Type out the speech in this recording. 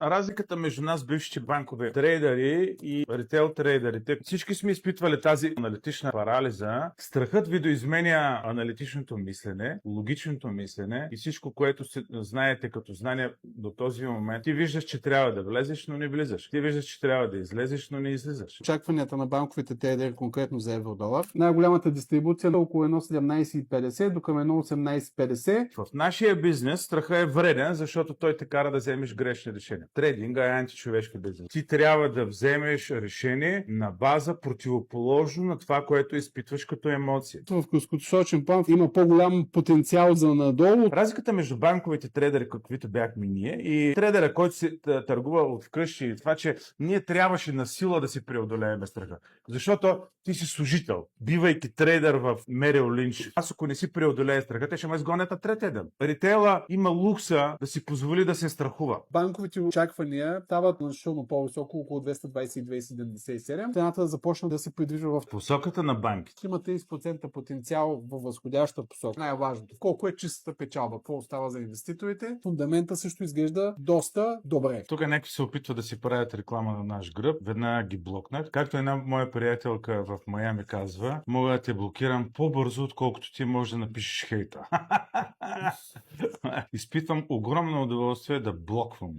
Разликата между нас, бившите банкови трейдери и ритейл трейдерите, всички сме изпитвали тази аналитична парализа. Страхът видоизменя аналитичното мислене, логичното мислене и всичко, което знаете като знание до този момент. Ти виждаш, че трябва да влезеш, но не влизаш. Ти виждаш, че трябва да излезеш, но не излизаш. Очакванията на банковите трейдери конкретно за евро-долар. Най-голямата дистрибуция е около 1,1750 до към 1,1850. В нашия бизнес страха е вреден, защото той те кара да вземеш грешни решения. Трейдинга е античовешки бизнес. Ти трябва да вземеш решение на база противоположно на това, което изпитваш като емоция. В краткосрочен план има по-голям потенциал за надолу. Разликата между банковите трейдери, каквито бяхме ние, и трейдера, който си търгува от вкъщи, и това, че ние трябваше на сила да си преодолеем страха. Защото ти си служител, бивайки трейдер в Мерил Линч. Аз ако не си преодолее страха, те ще ме изгонят на третия ден. Ритейла има лукса да си позволи да се страхува. Банковите очаквания стават значително по-високо, около 222,77. Цената да започне да се придвижва в Посоката на банките. има 30% потенциал във възходяща посока. Най-важното. Колко е чистата печалба? Какво остава за инвеститорите? Фундамента също изглежда доста добре. Тук някой се опитва да си правят реклама на наш гръб. Веднага ги блокнах. Както една моя приятелка в Майами казва, мога да те блокирам по-бързо, отколкото ти можеш да напишеш хейта. Изпитвам огромно удоволствие да блоквам